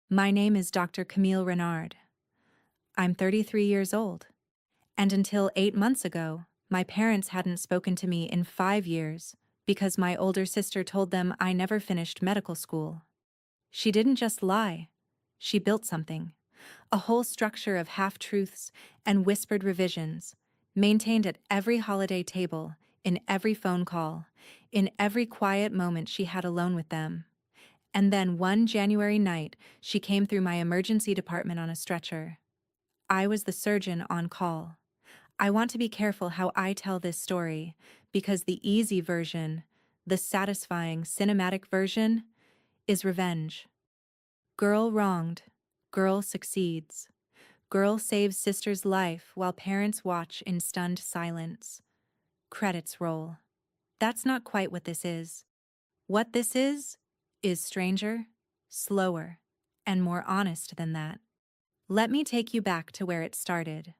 My name is Dr. Camille Renard. I'm 33 years old, and until 8 months ago, my parents hadn't spoken to me in 5 years because my older sister told them I never finished medical school. She didn't just lie, she built something, a whole structure of half-truths and whispered revisions, maintained at every holiday table, in every phone call, in every quiet moment she had alone with them. And then one January night, she came through my emergency department on a stretcher. I was the surgeon on call. I want to be careful how I tell this story, because the easy version, the satisfying cinematic version, is revenge. Girl wronged, girl succeeds. Girl saves sister's life while parents watch in stunned silence. Credits roll. That's not quite what this is. What this is stranger, slower, and more honest than that. Let me take you back to where it started.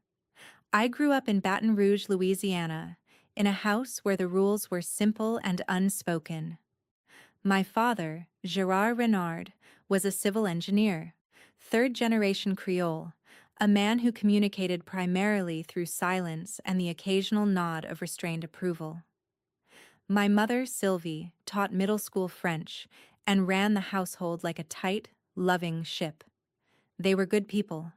I grew up in Baton Rouge, Louisiana, in a house where the rules were simple and unspoken. My father, Gerard Renard, was a civil engineer, third-generation Creole, a man who communicated primarily through silence and the occasional nod of restrained approval. My mother, Sylvie, taught middle school French and ran the household like a tight, loving ship. They were good people.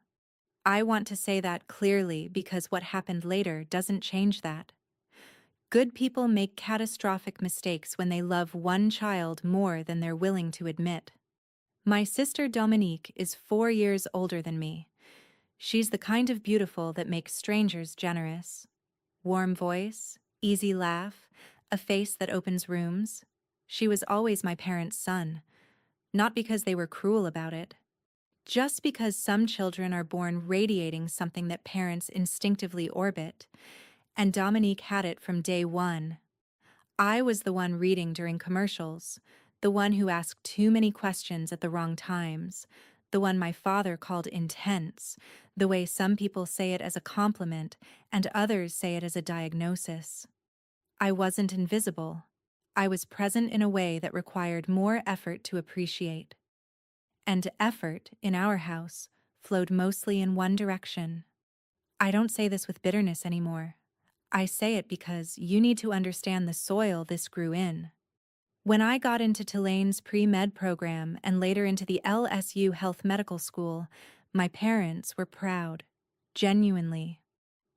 I want to say that clearly because what happened later doesn't change that. Good people make catastrophic mistakes when they love one child more than they're willing to admit. My sister Dominique is 4 years older than me. She's the kind of beautiful that makes strangers generous. Warm voice, easy laugh, a face that opens rooms. She was always my parents' son, not because they were cruel about it. Just because some children are born radiating something that parents instinctively orbit, and Dominique had it from day one. I was the one reading during commercials, the one who asked too many questions at the wrong times, the one my father called intense, the way some people say it as a compliment and others say it as a diagnosis. I wasn't invisible. I was present in a way that required more effort to appreciate. And effort, in our house, flowed mostly in one direction. I don't say this with bitterness anymore. I say it because you need to understand the soil this grew in. When I got into Tulane's pre-med program and later into the LSU Health Medical School, my parents were proud. Genuinely.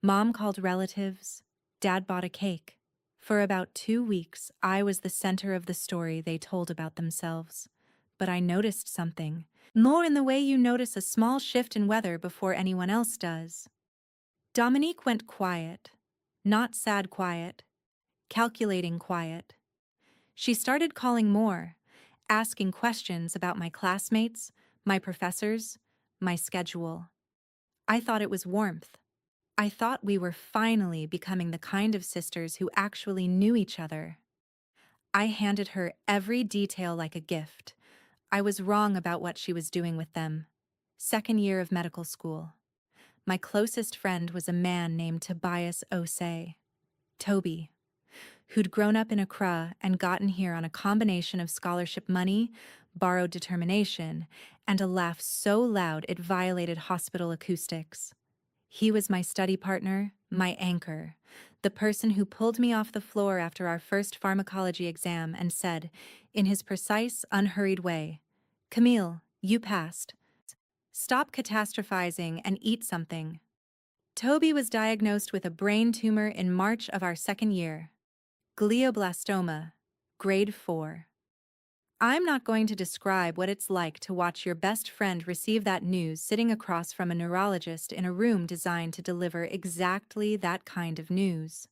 Mom called relatives. Dad bought a cake. For about 2 weeks, I was the center of the story they told about themselves. But I noticed something, more in the way you notice a small shift in weather before anyone else does. Dominique went quiet. Not sad quiet. Calculating quiet. She started calling more, asking questions about my classmates, my professors, my schedule. I thought it was warmth. I thought we were finally becoming the kind of sisters who actually knew each other. I handed her every detail like a gift. I was wrong about what she was doing with them. Second year of medical school. My closest friend was a man named Tobias Osei, Toby, who'd grown up in Accra and gotten here on a combination of scholarship money, borrowed determination, and a laugh so loud it violated hospital acoustics. He was my study partner, my anchor, the person who pulled me off the floor after our first pharmacology exam and said, in his precise, unhurried way, "Camille, you passed. Stop catastrophizing and eat something." Toby was diagnosed with a brain tumor in March of our second year. Glioblastoma, grade 4. I'm not going to describe what it's like to watch your best friend receive that news sitting across from a neurologist in a room designed to deliver exactly that kind of news.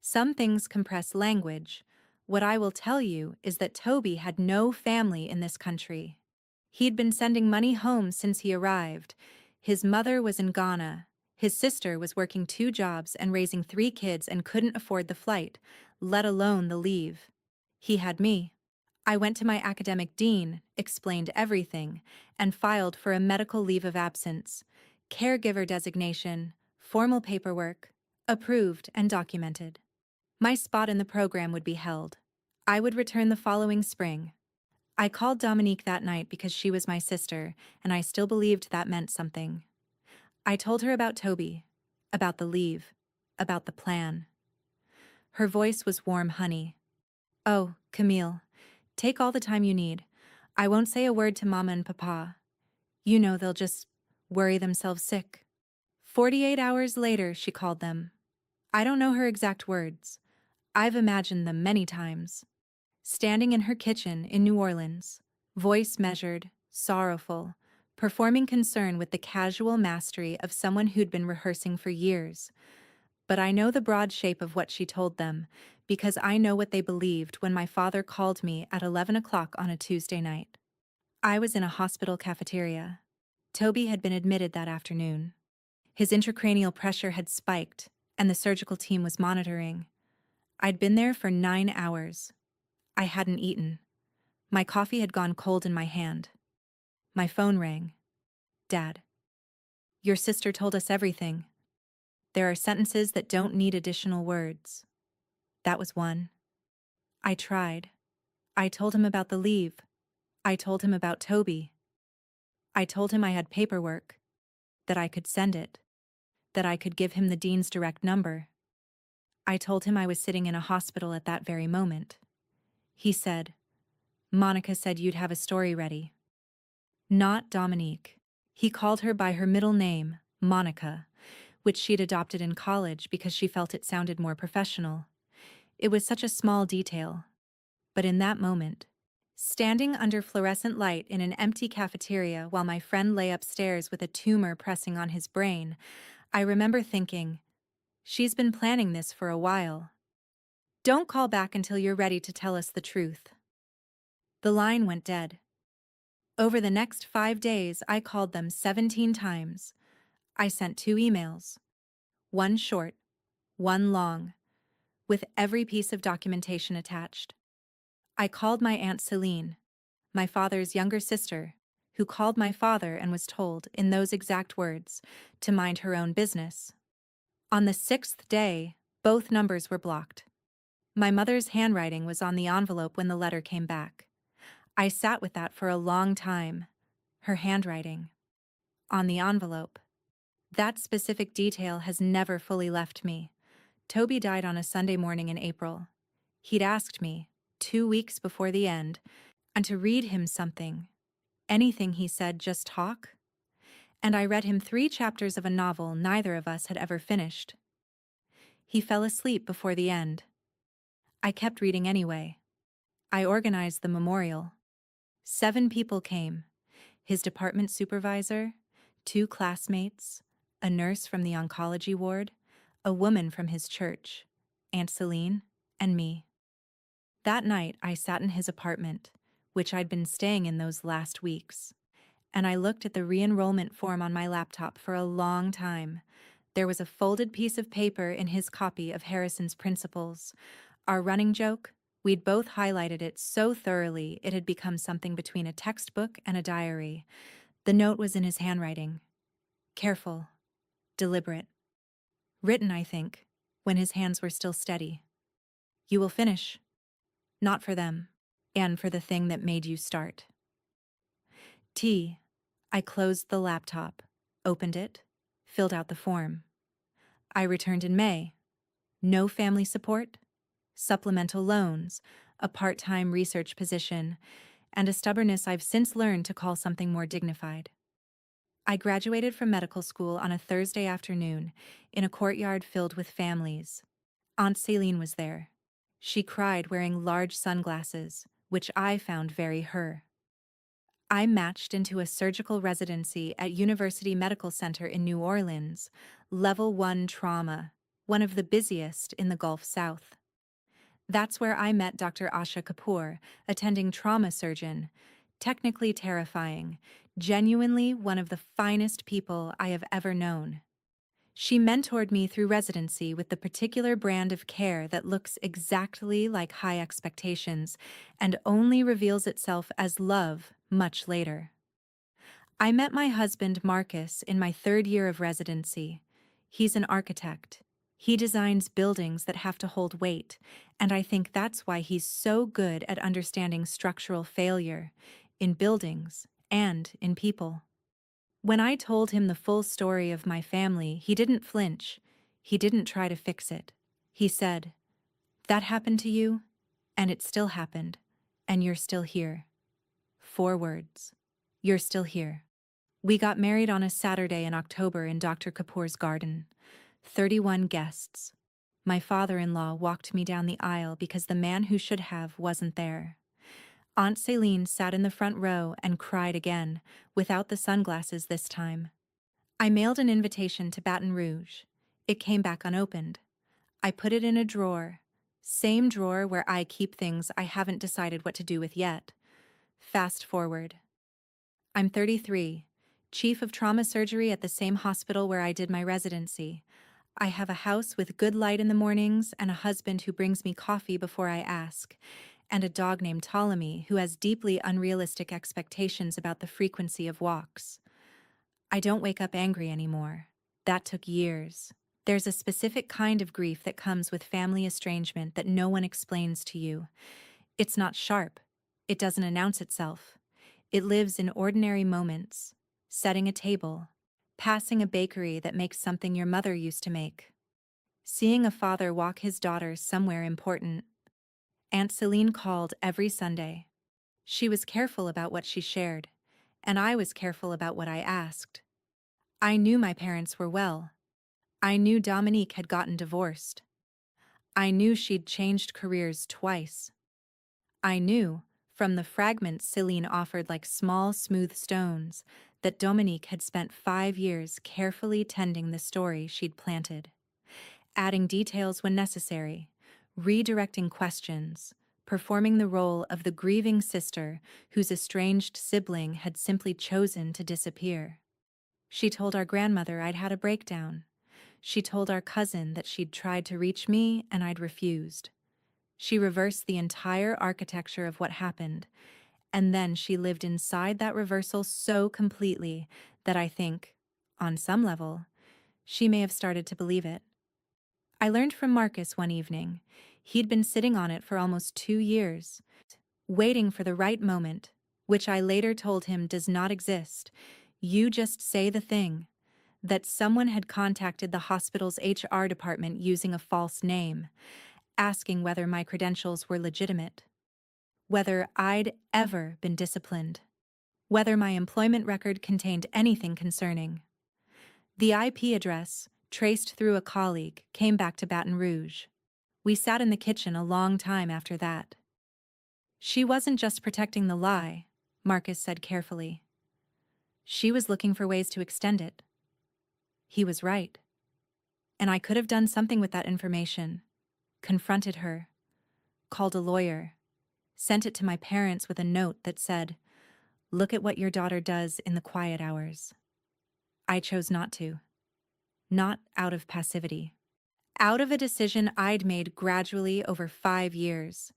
Some things compress language. What I will tell you is that Toby had no family in this country. He'd been sending money home since he arrived. His mother was in Ghana. His sister was working 2 jobs and raising 3 kids and couldn't afford the flight, let alone the leave. He had me. I went to my academic dean, explained everything, and filed for a medical leave of absence, caregiver designation, formal paperwork, approved and documented. My spot in the program would be held. I would return the following spring. I called Dominique that night because she was my sister, and I still believed that meant something. I told her about Toby, about the leave, about the plan. Her voice was warm honey. Oh, Camille, take all the time you need. I won't say a word to Mama and Papa. You know they'll just worry themselves sick. 48 hours later, she called them. I don't know her exact words. I've imagined them many times. Standing in her kitchen in New Orleans, voice measured, sorrowful, performing concern with the casual mastery of someone who'd been rehearsing for years. But I know the broad shape of what she told them, because I know what they believed when my father called me at 11 o'clock on a Tuesday night. I was in a hospital cafeteria. Toby had been admitted that afternoon. His intracranial pressure had spiked, and the surgical team was monitoring. I'd been there for 9 hours. I hadn't eaten. My coffee had gone cold in my hand. My phone rang. Dad. Your sister told us everything. There are sentences that don't need additional words. That was one. I tried. I told him about the leave. I told him about Toby. I told him I had paperwork, that I could send it, that I could give him the dean's direct number. I told him I was sitting in a hospital at that very moment. He said, Monica said you'd have a story ready. Not Dominique. He called her by her middle name, Monica, which she'd adopted in college because she felt it sounded more professional. It was such a small detail. But in that moment, standing under fluorescent light in an empty cafeteria while my friend lay upstairs with a tumor pressing on his brain, I remember thinking, she's been planning this for a while. Don't call back until you're ready to tell us the truth. The line went dead. Over the next 5 days, I called them 17 times. I sent 2 emails. One short, one long, with every piece of documentation attached. I called my Aunt Celine, my father's younger sister, who called my father and was told, in those exact words, to mind her own business. On the 6th day, both numbers were blocked. My mother's handwriting was on the envelope when the letter came back. I sat with that for a long time. Her handwriting. On the envelope. That specific detail has never fully left me. Toby died on a Sunday morning in April. He'd asked me, 2 weeks before the end, and to read him something. Anything he said, just talk. And I read him 3 chapters of a novel neither of us had ever finished. He fell asleep before the end. I kept reading anyway. I organized the memorial. 7 people came. His department supervisor, 2 classmates, a nurse from the oncology ward, a woman from his church, Aunt Celine, and me. That night I sat in his apartment, which I'd been staying in those last weeks, and I looked at the re-enrollment form on my laptop for a long time. There was a folded piece of paper in his copy of Harrison's Principles. Our running joke, we'd both highlighted it so thoroughly it had become something between a textbook and a diary. The note was in his handwriting. Careful, deliberate. Written, I think, when his hands were still steady. You will finish. Not for them, and for the thing that made you start. T. I closed the laptop, opened it, filled out the form. I returned in May. No family support, supplemental loans, a part-time research position, and a stubbornness I've since learned to call something more dignified. I graduated from medical school on a Thursday afternoon in a courtyard filled with families. Aunt Celine was there. She cried wearing large sunglasses, which I found very her. I matched into a surgical residency at University Medical Center in New Orleans, Level 1 trauma, one of the busiest in the Gulf South. That's where I met Dr. Asha Kapoor, attending trauma surgeon, technically terrifying, genuinely one of the finest people I have ever known. She mentored me through residency with the particular brand of care that looks exactly like high expectations and only reveals itself as love much later. I met my husband, Marcus, in my 3rd year of residency. He's an architect. He designs buildings that have to hold weight, and I think that's why he's so good at understanding structural failure in buildings and in people. When I told him the full story of my family, he didn't flinch. He didn't try to fix it. He said, "That happened to you, and it still happened, and you're still here." 4 words. You're still here. We got married on a Saturday in October in Dr. Kapoor's garden. 31 guests. My father-in-law walked me down the aisle because the man who should have wasn't there. Aunt Céline sat in the front row and cried again, without the sunglasses this time. I mailed an invitation to Baton Rouge. It came back unopened. I put it in a drawer. Same drawer where I keep things I haven't decided what to do with yet. Fast forward. I'm 33, chief of trauma surgery at the same hospital where I did my residency. I have a house with good light in the mornings and a husband who brings me coffee before I ask, and a dog named Ptolemy who has deeply unrealistic expectations about the frequency of walks. I don't wake up angry anymore. That took years. There's a specific kind of grief that comes with family estrangement that no one explains to you. It's not sharp. It doesn't announce itself. It lives in ordinary moments, setting a table, passing a bakery that makes something your mother used to make, seeing a father walk his daughter somewhere important. Aunt Celine called every Sunday. She was careful about what she shared, and I was careful about what I asked. I knew my parents were well. I knew Dominique had gotten divorced. I knew she'd changed careers twice. I knew, from the fragments Celine offered like small, smooth stones, that Dominique had spent 5 years carefully tending the story she'd planted, adding details when necessary, redirecting questions, performing the role of the grieving sister whose estranged sibling had simply chosen to disappear. She told our grandmother I'd had a breakdown. She told our cousin that she'd tried to reach me and I'd refused. She reversed the entire architecture of what happened, and then she lived inside that reversal so completely that I think, on some level, she may have started to believe it. I learned from Marcus one evening. He'd been sitting on it for almost 2 years, waiting for the right moment, which I later told him does not exist. You just say the thing. That someone had contacted the hospital's HR department using a false name, asking whether my credentials were legitimate, whether I'd ever been disciplined, whether my employment record contained anything concerning. The IP address, traced through a colleague, came back to Baton Rouge. We sat in the kitchen a long time after that. She wasn't just protecting the lie, Marcus said carefully. She was looking for ways to extend it. He was right. And I could have done something with that information, confronted her, called a lawyer, sent it to my parents with a note that said, "Look at what your daughter does in the quiet hours." I chose not to. Not out of passivity. Out of a decision I'd made gradually over 5 years.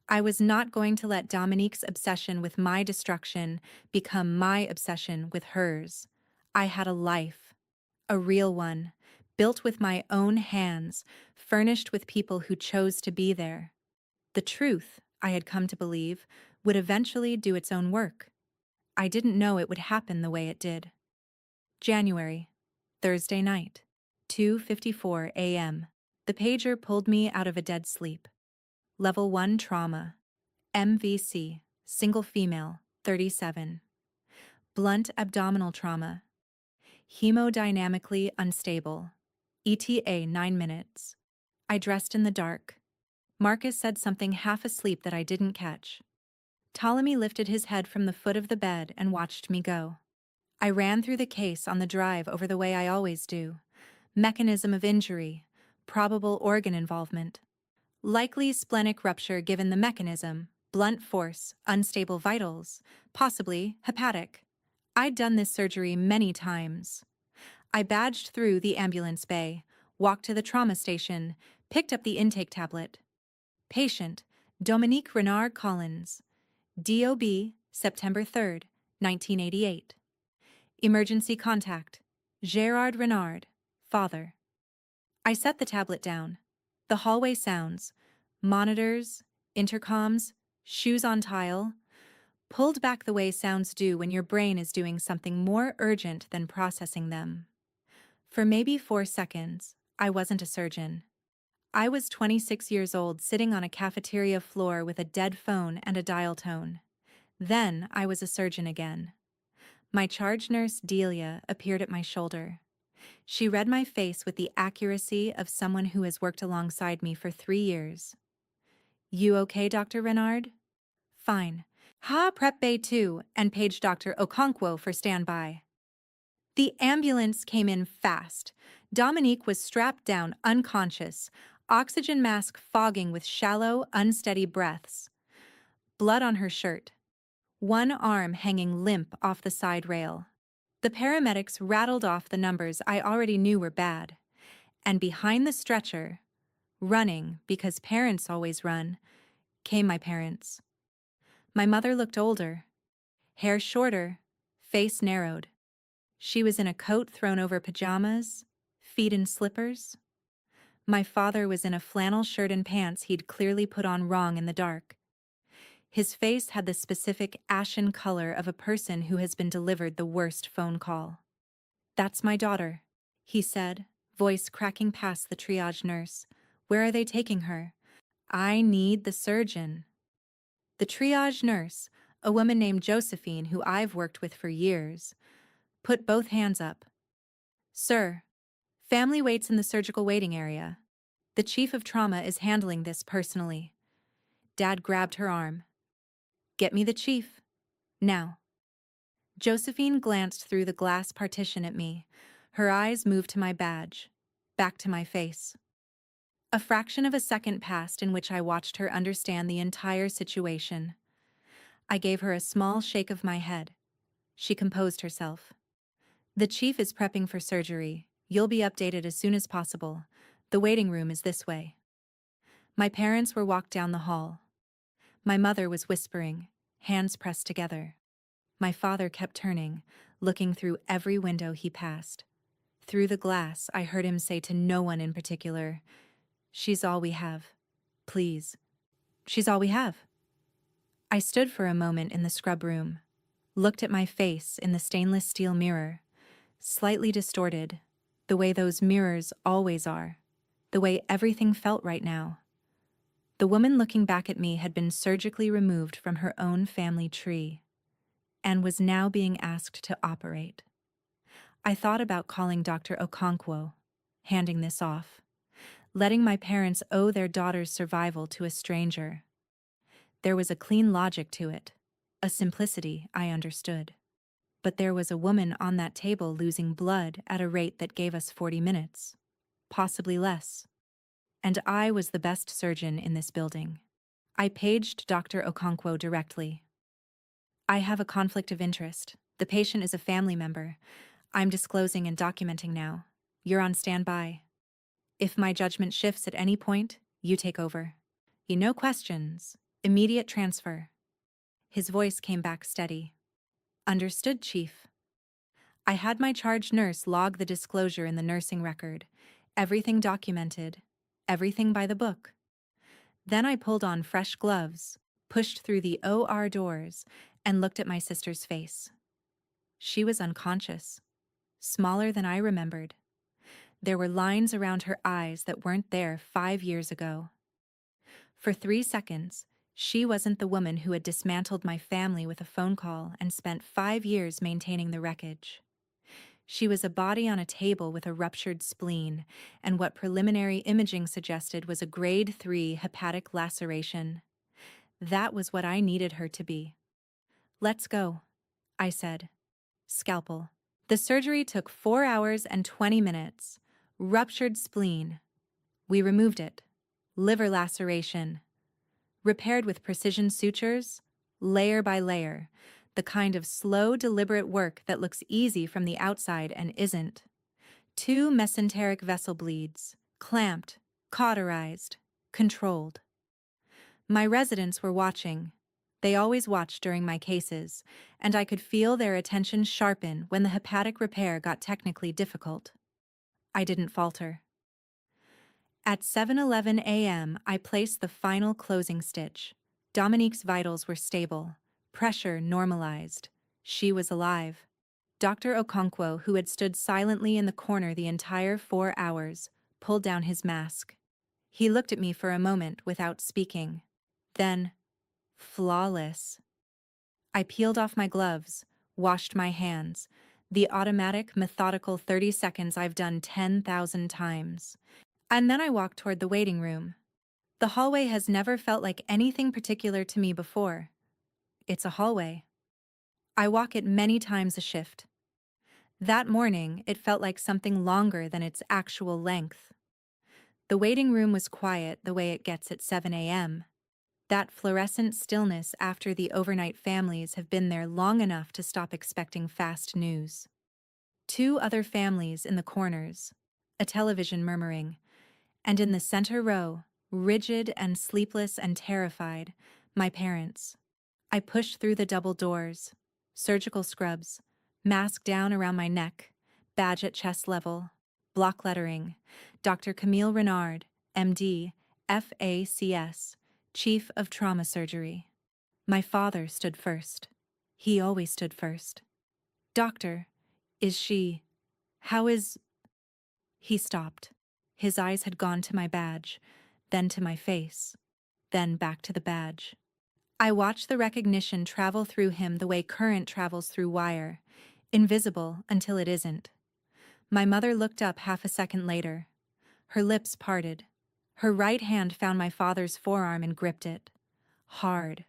I was not going to let Dominique's obsession with my destruction become my obsession with hers. I had a life, a real one, built with my own hands, furnished with people who chose to be there. The truth, I had come to believe, would eventually do its own work. I didn't know it would happen the way it did. January, Thursday night, 2:54 a.m. The pager pulled me out of a dead sleep. Level 1 trauma. MVC, single female, 37. Blunt abdominal trauma. Hemodynamically unstable. ETA 9 minutes. I dressed in the dark. Marcus said something half asleep that I didn't catch. Ptolemy lifted his head from the foot of the bed and watched me go. I ran through the case on the drive over the way I always do. Mechanism of injury, probable organ involvement. Likely splenic rupture given the mechanism, blunt force, unstable vitals, possibly hepatic. I'd done this surgery many times. I badged through the ambulance bay, walked to the trauma station, picked up the intake tablet. Patient, Dominique Renard Collins. DOB, September 3rd, 1988. Emergency contact, Gérard Renard, father. I set the tablet down. The hallway sounds, monitors, intercoms, shoes on tile, pulled back the way sounds do when your brain is doing something more urgent than processing them. For maybe 4 seconds, I wasn't a surgeon. I was 26 years old sitting on a cafeteria floor with a dead phone and a dial tone. Then I was a surgeon again. My charge nurse, Delia, appeared at my shoulder. She read my face with the accuracy of someone who has worked alongside me for 3 years. "You okay, Dr. Renard?" "Fine. Ha, Prep Bay 2, and page Dr. Okonkwo for standby." The ambulance came in fast. Dominique was strapped down, unconscious, oxygen mask fogging with shallow, unsteady breaths. Blood on her shirt. One arm hanging limp off the side rail. The paramedics rattled off the numbers I already knew were bad. And behind the stretcher, running because parents always run, came my parents. My mother looked older. Hair shorter, face narrowed. She was in a coat thrown over pajamas, feet in slippers. My father was in a flannel shirt and pants he'd clearly put on wrong in the dark. His face had the specific ashen color of a person who has been delivered the worst phone call. "That's my daughter," he said, voice cracking past the triage nurse. "Where are they taking her? I need the surgeon." The triage nurse, a woman named Josephine who I've worked with for years, put both hands up. "Sir, family waits in the surgical waiting area. The chief of trauma is handling this personally." Dad grabbed her arm. "Get me the chief. Now." Josephine glanced through the glass partition at me. Her eyes moved to my badge, back to my face. A fraction of a second passed in which I watched her understand the entire situation. I gave her a small shake of my head. She composed herself. "The chief is prepping for surgery. You'll be updated as soon as possible. The waiting room is this way." My parents were walked down the hall. My mother was whispering, hands pressed together. My father kept turning, looking through every window he passed. Through the glass, I heard him say to no one in particular, "She's all we have. Please. She's all we have." I stood for a moment in the scrub room, looked at my face in the stainless steel mirror, slightly distorted, the way those mirrors always are, the way everything felt right now. The woman looking back at me had been surgically removed from her own family tree and was now being asked to operate. I thought about calling Dr. Okonkwo, handing this off, letting my parents owe their daughter's survival to a stranger. There was a clean logic to it, a simplicity I understood. But there was a woman on that table losing blood at a rate that gave us 40 minutes, possibly less. And I was the best surgeon in this building. I paged Dr. Okonkwo directly. "I have a conflict of interest. The patient is a family member. I'm disclosing and documenting now. You're on standby. If my judgment shifts at any point, you take over. No questions. Immediate transfer." His voice came back steady. "Understood, Chief." I had my charge nurse log the disclosure in the nursing record. Everything documented. Everything by the book. Then I pulled on fresh gloves, pushed through the OR doors, and looked at my sister's face. She was unconscious. Smaller than I remembered. There were lines around her eyes that weren't there 5 years ago. For 3 seconds, she wasn't the woman who had dismantled my family with a phone call and spent 5 years maintaining the wreckage. She was a body on a table with a ruptured spleen, and what preliminary imaging suggested was a grade 3 hepatic laceration. That was what I needed her to be. "Let's go," I said. Scalpel. The surgery took 4 hours and 20 minutes. Ruptured spleen. We removed it. Liver laceration. Repaired with precision sutures, layer by layer, the kind of slow, deliberate work that looks easy from the outside and isn't. 2 mesenteric vessel bleeds, clamped, cauterized, controlled. My residents were watching. They always watch during my cases, and I could feel their attention sharpen when the hepatic repair got technically difficult. I didn't falter. At 7:11 a.m., I placed the final closing stitch. Dominique's vitals were stable, pressure normalized. She was alive. Dr. Okonkwo, who had stood silently in the corner the entire 4 hours, pulled down his mask. He looked at me for a moment without speaking. Then, flawless. I peeled off my gloves, washed my hands. The automatic, methodical 30 seconds I've done 10,000 times. And then I walked toward the waiting room. The hallway has never felt like anything particular to me before. It's a hallway. I walk it many times a shift. That morning, it felt like something longer than its actual length. The waiting room was quiet the way it gets at 7 a.m. That fluorescent stillness after the overnight families have been there long enough to stop expecting fast news. Two other families in the corners, a television murmuring, and in the center row, rigid and sleepless and terrified, my parents. I pushed through the double doors, surgical scrubs, mask down around my neck, badge at chest level, block lettering, Dr. Camille Renard, MD, FACS, Chief of Trauma Surgery. My father stood first. He always stood first. Doctor, is she... how is... He stopped. His eyes had gone to my badge, then to my face, then back to the badge. I watched the recognition travel through him the way current travels through wire, invisible until it isn't. My mother looked up half a second later. Her lips parted. Her right hand found my father's forearm and gripped it. Hard.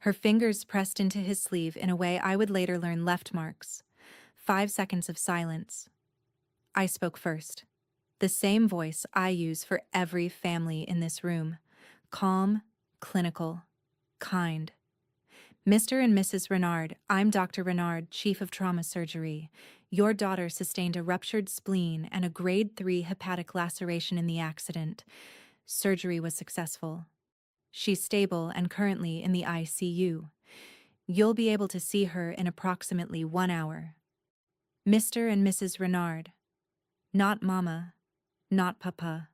Her fingers pressed into his sleeve in a way I would later learn left marks. 5 seconds of silence. I spoke first. The same voice I use for every family in this room. Calm, clinical, kind. Mr. and Mrs. Renard, I'm Dr. Renard, Chief of Trauma Surgery. Your daughter sustained a ruptured spleen and a grade 3 hepatic laceration in the accident. Surgery was successful. She's stable and currently in the ICU. You'll be able to see her in approximately 1 hour. Mr. and Mrs. Renard. Not Mama, not Papa.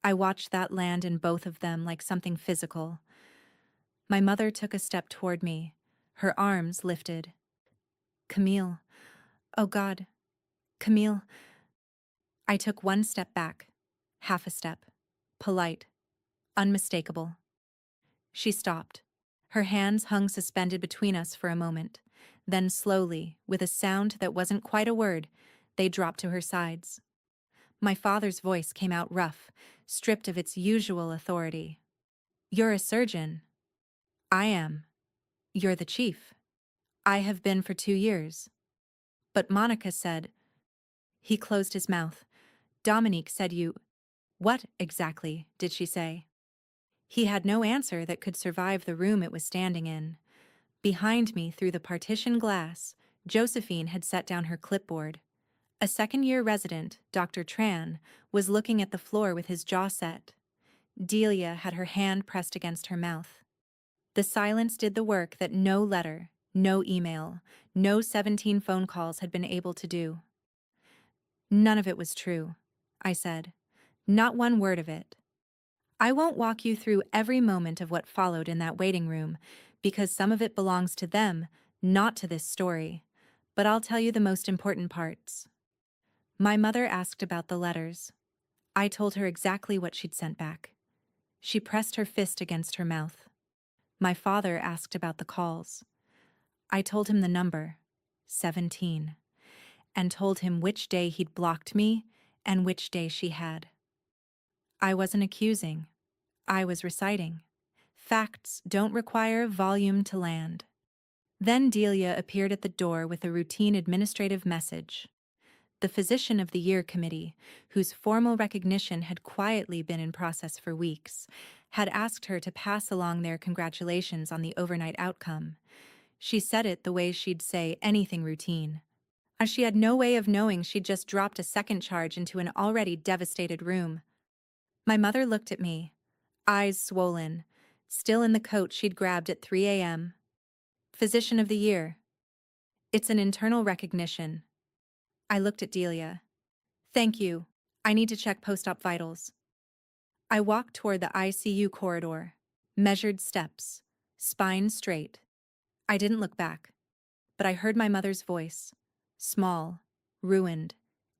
I watched that land in both of them like something physical. My mother took a step toward me, her arms lifted. Camille. Oh God. Camille. I took 1 step back, half a step. Polite. Unmistakable. She stopped. Her hands hung suspended between us for a moment. Then slowly, with a sound that wasn't quite a word, they dropped to her sides. My father's voice came out rough, stripped of its usual authority. You're a surgeon. I am. You're the chief. I have been for 2 years. But Monica said... He closed his mouth. Dominique said you... What exactly did she say? He had no answer that could survive the room it was standing in. Behind me, through the partition glass, Josephine had set down her clipboard. A second-year resident, Dr. Tran, was looking at the floor with his jaw set. Delia had her hand pressed against her mouth. The silence did the work that no letter, no email, no 17 phone calls had been able to do. None of it was true, I said. Not one word of it. I won't walk you through every moment of what followed in that waiting room, because some of it belongs to them, not to this story. But I'll tell you the most important parts. My mother asked about the letters. I told her exactly what she'd sent back. She pressed her fist against her mouth. My father asked about the calls. I told him the number, 17, and told him which day he'd blocked me and which day she had. I wasn't accusing. I was reciting. Facts don't require volume to land. Then Delia appeared at the door with a routine administrative message. The Physician of the Year Committee, whose formal recognition had quietly been in process for weeks, had asked her to pass along their congratulations on the overnight outcome. She said it the way she'd say anything routine, as she had no way of knowing she'd just dropped a second charge into an already devastated room. My mother looked at me, eyes swollen, still in the coat she'd grabbed at 3 a.m. Physician of the Year. It's an internal recognition. I looked at Delia. Thank you. I need to check post-op vitals. I walked toward the ICU corridor, measured steps, spine straight. I didn't look back, but I heard my mother's voice, small, ruined,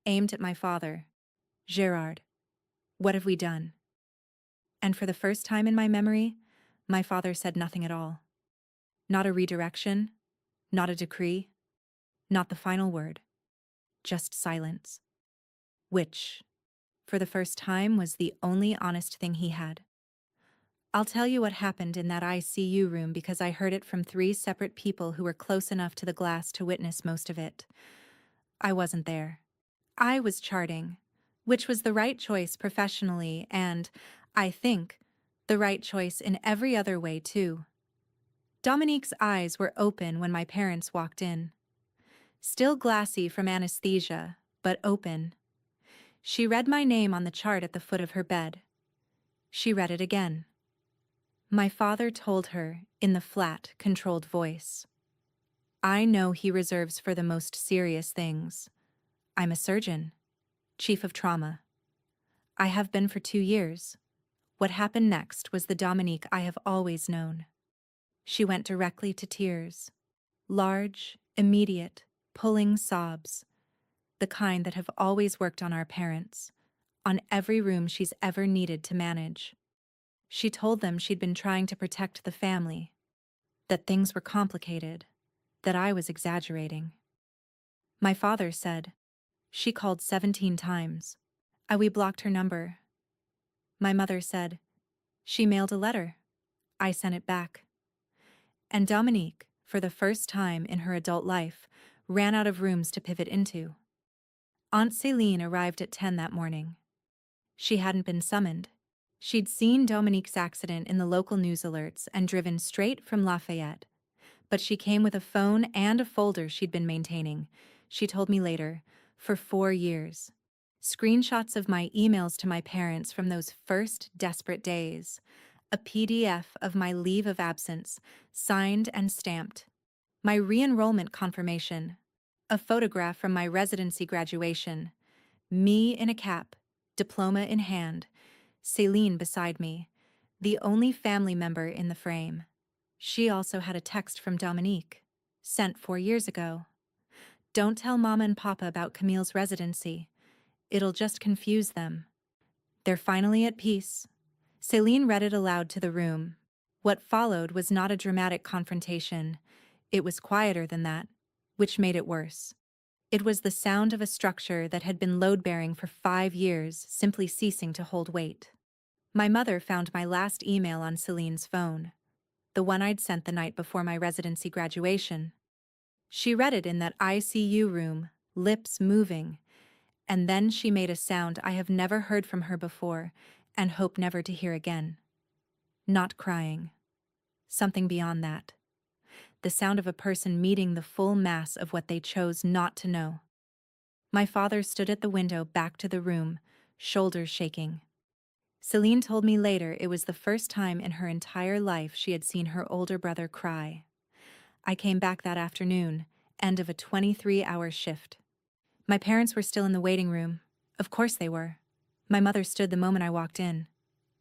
aimed at my father. Gerard, what have we done? And for the first time in my memory, my father said nothing at all. Not a redirection, not a decree, not the final word, just silence. Which, for the first time, was the only honest thing he had. I'll tell you what happened in that ICU room because I heard it from 3 separate people who were close enough to the glass to witness most of it. I wasn't there. I was charting, which was the right choice professionally and, I think, the right choice in every other way too. Dominique's eyes were open when my parents walked in. Still glassy from anesthesia, but open. She read my name on the chart at the foot of her bed. She read it again. My father told her in the flat, controlled voice. I know he reserves for the most serious things. I'm a surgeon, chief of trauma. I have been for 2 years. What happened next was the Dominique I have always known. She went directly to tears. Large, immediate, pulling sobs. The kind that have always worked on our parents, on every room she's ever needed to manage. She told them she'd been trying to protect the family, that things were complicated, that I was exaggerating. My father said, she called 17 times. We blocked her number. My mother said, she mailed a letter. I sent it back. And Dominique, for the first time in her adult life, ran out of rooms to pivot into. Aunt Céline arrived at 10 that morning. She hadn't been summoned. She'd seen Dominique's accident in the local news alerts and driven straight from Lafayette. But she came with a phone and a folder she'd been maintaining, she told me later, for 4 years. Screenshots of my emails to my parents from those first desperate days. A PDF of my leave of absence, signed and stamped. My re-enrollment confirmation. A photograph from my residency graduation. Me in a cap, diploma in hand. Céline beside me, the only family member in the frame. She also had a text from Dominique, sent 4 years ago. Don't tell Mama and Papa about Camille's residency. It'll just confuse them. They're finally at peace. Céline read it aloud to the room. What followed was not a dramatic confrontation. It was quieter than that, which made it worse. It was the sound of a structure that had been load-bearing for 5 years, simply ceasing to hold weight. My mother found my last email on Céline's phone, the one I'd sent the night before my residency graduation. She read it in that ICU room, lips moving, and then she made a sound I have never heard from her before and hope never to hear again. Not crying. Something beyond that. The sound of a person meeting the full mass of what they chose not to know. My father stood at the window back to the room, shoulders shaking. Céline told me later it was the first time in her entire life she had seen her older brother cry. I came back that afternoon, end of a 23-hour shift. My parents were still in the waiting room. Of course they were. My mother stood the moment I walked in.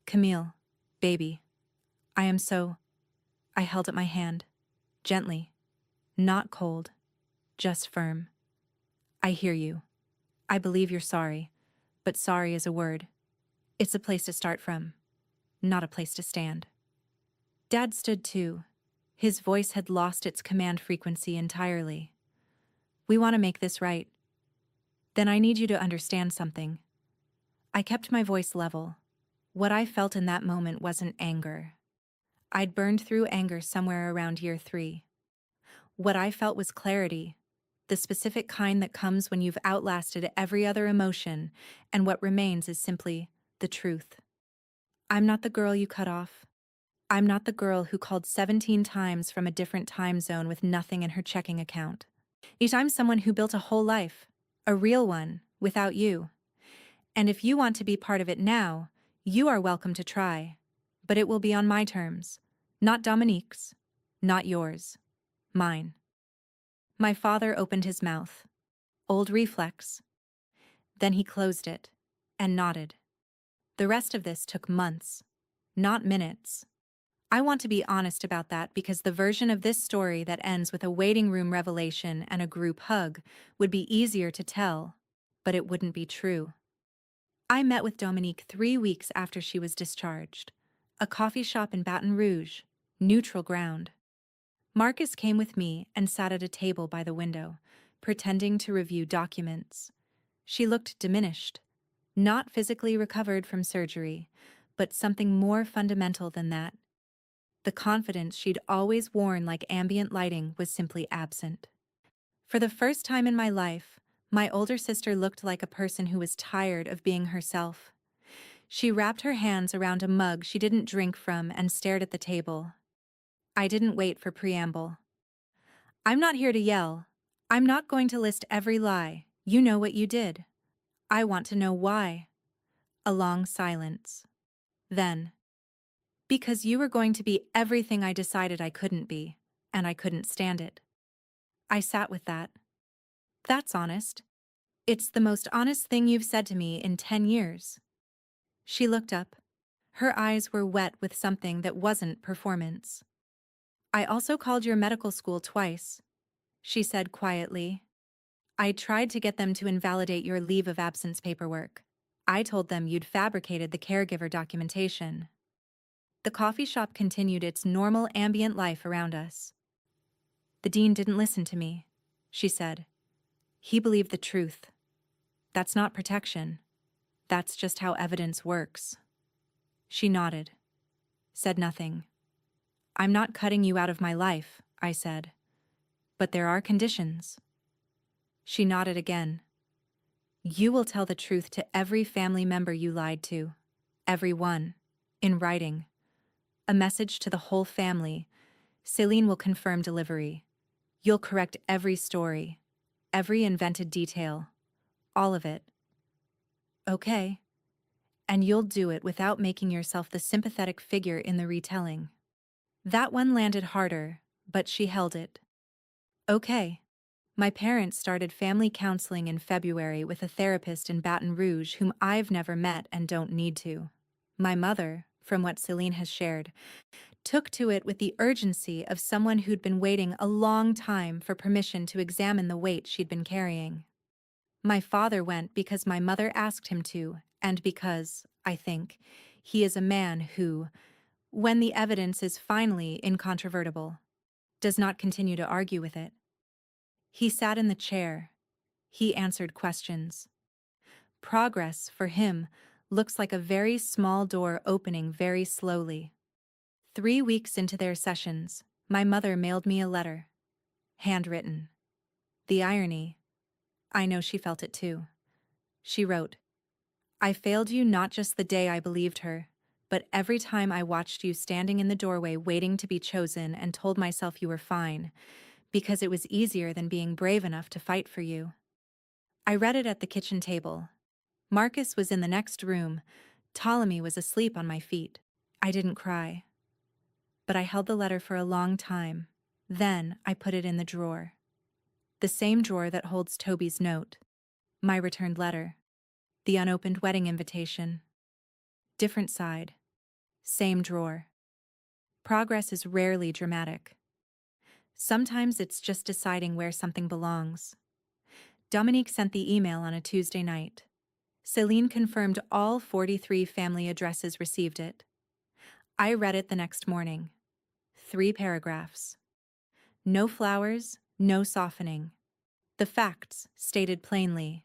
Camille, baby. I am so... I held up my hand. Gently. Not cold. Just firm. I hear you. I believe you're sorry. But sorry is a word. It's a place to start from. Not a place to stand. Dad stood too. His voice had lost its command frequency entirely. We want to make this right. Then I need you to understand something. I kept my voice level. What I felt in that moment wasn't anger. I'd burned through anger somewhere around year 3. What I felt was clarity, the specific kind that comes when you've outlasted every other emotion, and what remains is simply the truth. I'm not the girl you cut off. I'm not the girl who called 17 times from a different time zone with nothing in her checking account. I'm someone who built a whole life, a real one, without you. And if you want to be part of it now, you are welcome to try. But it will be on my terms, not Dominique's, not yours, mine. My father opened his mouth. Old reflex. Then he closed it. and nodded. The rest of this took months, not minutes. I want to be honest about that because the version of this story that ends with a waiting room revelation and a group hug would be easier to tell, but it wouldn't be true. I met with Dominique 3 weeks after she was discharged. A coffee shop in Baton Rouge, neutral ground. Marcus came with me and sat at a table by the window, pretending to review documents. She looked diminished, not physically recovered from surgery, but something more fundamental than that. The confidence she'd always worn like ambient lighting was simply absent. For the first time in my life, my older sister looked like a person who was tired of being herself. She wrapped her hands around a mug she didn't drink from and stared at the table. I didn't wait for preamble. I'm not here to yell. I'm not going to list every lie. You know what you did. I want to know why. A long silence. Then, because you were going to be everything I decided I couldn't be, and I couldn't stand it. I sat with that. That's honest. It's the most honest thing you've said to me in 10 years. She looked up. Her eyes were wet with something that wasn't performance. I also called your medical school twice, she said quietly. I tried to get them to invalidate your leave of absence paperwork. I told them you'd fabricated the caregiver documentation. The coffee shop continued its normal ambient life around us. The dean didn't listen to me, she said. He believed the truth. That's not protection. That's just how evidence works. She nodded, said nothing. I'm not cutting you out of my life, I said. But there are conditions. She nodded again. You will tell the truth to every family member you lied to. Every one. In writing. A message to the whole family. Celine will confirm delivery. You'll correct every story. Every invented detail. All of it. Okay. And you'll do it without making yourself the sympathetic figure in the retelling. That one landed harder, but she held it. Okay. My parents started family counseling in February with a therapist in Baton Rouge whom I've never met and don't need to. My mother, from what Celine has shared, took to it with the urgency of someone who'd been waiting a long time for permission to examine the weight she'd been carrying. My father went because my mother asked him to, and because, I think, he is a man who, when the evidence is finally incontrovertible, does not continue to argue with it. He sat in the chair. He answered questions. Progress, for him, looks like a very small door opening very slowly. 3 weeks into their sessions, my mother mailed me a letter. Handwritten. The irony. I know she felt it too. She wrote, I failed you not just the day I believed her, but every time I watched you standing in the doorway waiting to be chosen and told myself you were fine, because it was easier than being brave enough to fight for you. I read it at the kitchen table. Marcus was in the next room. Ptolemy was asleep on my feet. I didn't cry. But I held the letter for a long time. Then I put it in the drawer. The same drawer that holds Toby's note. My returned letter. The unopened wedding invitation. Different side. Same drawer. Progress is rarely dramatic. Sometimes it's just deciding where something belongs. Dominique sent the email on a Tuesday night. Celine confirmed all 43 family addresses received it. I read it the next morning. 3 paragraphs. No flowers, no softening. The facts stated plainly.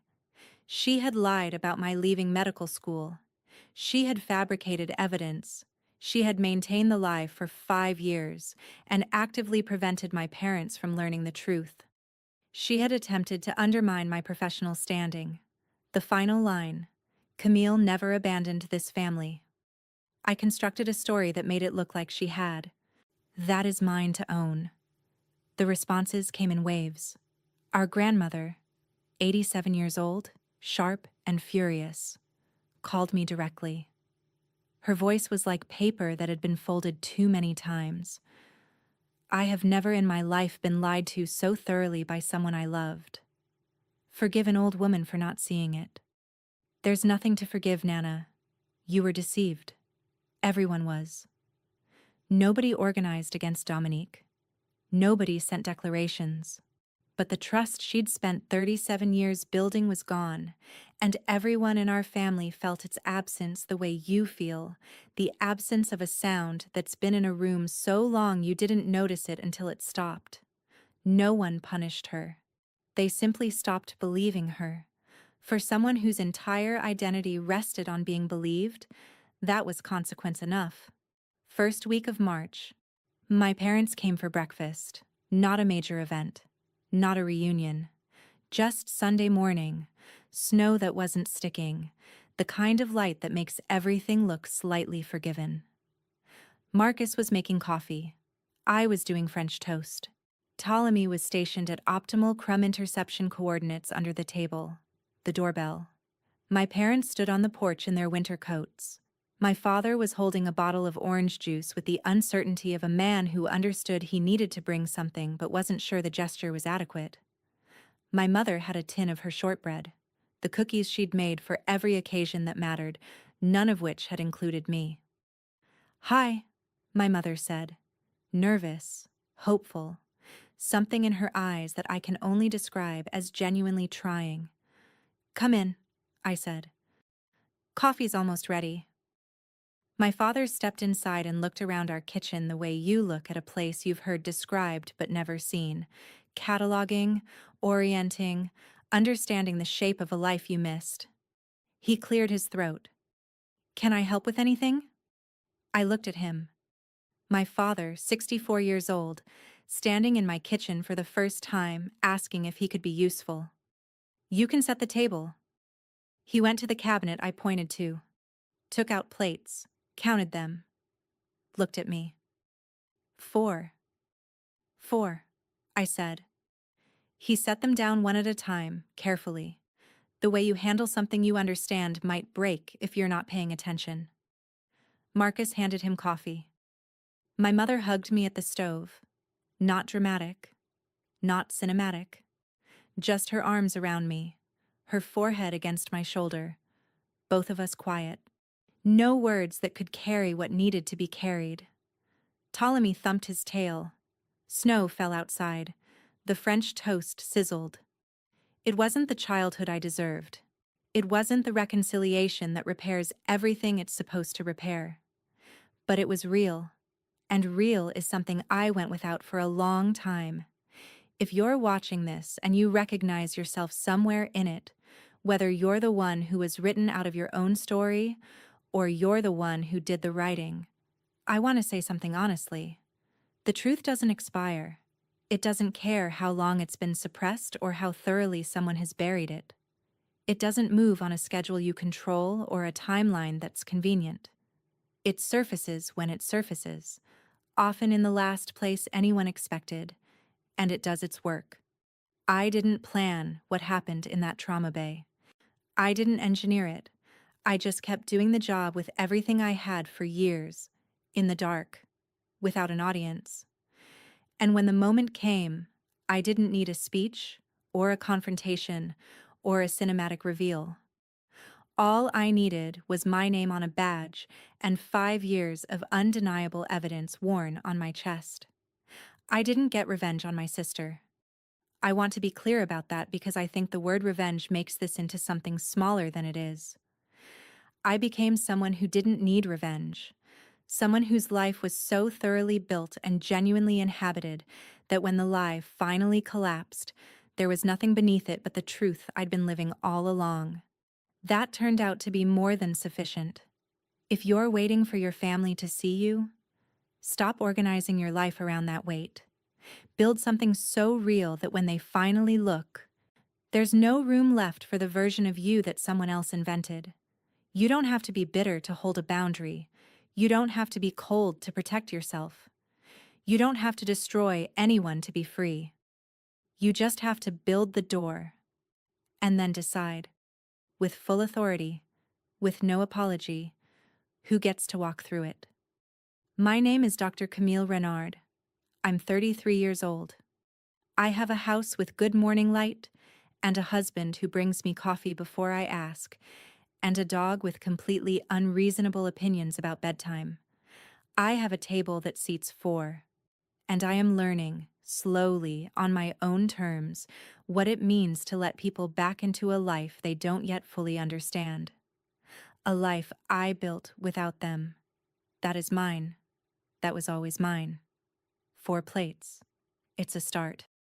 She had lied about my leaving medical school. She had fabricated evidence. She had maintained the lie for 5 years and actively prevented my parents from learning the truth. She had attempted to undermine my professional standing. The final line, Camille never abandoned this family. I constructed a story that made it look like she had. That is mine to own. The responses came in waves. Our grandmother, 87 years old, sharp and furious, called me directly. Her voice was like paper that had been folded too many times. I have never in my life been lied to so thoroughly by someone I loved. Forgive an old woman for not seeing it. There's nothing to forgive, Nana. You were deceived. Everyone was. Nobody organized against Dominique. Nobody sent declarations. But the trust she'd spent 37 years building was gone, and everyone in our family felt its absence the way you feel, the absence of a sound that's been in a room so long you didn't notice it until it stopped. No one punished her. They simply stopped believing her. For someone whose entire identity rested on being believed, that was consequence enough. First week of March. My parents came for breakfast. Not a major event. Not a reunion. Just Sunday morning. Snow that wasn't sticking. The kind of light that makes everything look slightly forgiven. Marcus was making coffee. I was doing French toast. Ptolemy was stationed at optimal crumb interception coordinates under the table. The doorbell. My parents stood on the porch in their winter coats. My father was holding a bottle of orange juice with the uncertainty of a man who understood he needed to bring something but wasn't sure the gesture was adequate. My mother had a tin of her shortbread, the cookies she'd made for every occasion that mattered, none of which had included me. "Hi," my mother said, nervous, hopeful, something in her eyes that I can only describe as genuinely trying. "Come in," I said. "Coffee's almost ready." My father stepped inside and looked around our kitchen the way you look at a place you've heard described but never seen, cataloging, orienting, understanding the shape of a life you missed. He cleared his throat. "Can I help with anything?" I looked at him. My father, 64 years old, standing in my kitchen for the first time, asking if he could be useful. "You can set the table." He went to the cabinet I pointed to, took out plates, counted them, looked at me. "4. 4, I said. He set them down one at a time, carefully. The way you handle something you understand might break if you're not paying attention. Marcus handed him coffee. My mother hugged me at the stove. Not dramatic, not cinematic. Just her arms around me, her forehead against my shoulder. Both of us quiet. No words that could carry what needed to be carried. Ptolemy thumped his tail. Snow fell outside. The French toast sizzled. It wasn't the childhood I deserved. It wasn't the reconciliation that repairs everything it's supposed to repair. But it was real. And real is something I went without for a long time. If you're watching this and you recognize yourself somewhere in it, whether you're the one who was written out of your own story or you're the one who did the writing, I want to say something honestly. The truth doesn't expire. It doesn't care how long it's been suppressed or how thoroughly someone has buried it. It doesn't move on a schedule you control or a timeline that's convenient. It surfaces when it surfaces, often in the last place anyone expected, and it does its work. I didn't plan what happened in that trauma bay. I didn't engineer it. I just kept doing the job with everything I had for years, in the dark, without an audience. And when the moment came, I didn't need a speech, or a confrontation, or a cinematic reveal. All I needed was my name on a badge and 5 years of undeniable evidence worn on my chest. I didn't get revenge on my sister. I want to be clear about that because I think the word revenge makes this into something smaller than it is. I became someone who didn't need revenge. Someone whose life was so thoroughly built and genuinely inhabited that when the lie finally collapsed, there was nothing beneath it but the truth I'd been living all along. That turned out to be more than sufficient. If you're waiting for your family to see you, stop organizing your life around that wait. Build something so real that when they finally look, there's no room left for the version of you that someone else invented. You don't have to be bitter to hold a boundary. You don't have to be cold to protect yourself. You don't have to destroy anyone to be free. You just have to build the door and then decide, with full authority, with no apology, who gets to walk through it. My name is Dr. Camille Renard. I'm 33 years old. I have a house with good morning light and a husband who brings me coffee before I ask, and a dog with completely unreasonable opinions about bedtime. I have a table that seats 4, and I am learning, slowly, on my own terms, what it means to let people back into a life they don't yet fully understand. A life I built without them. That is mine. That was always mine. 4 plates. It's a start.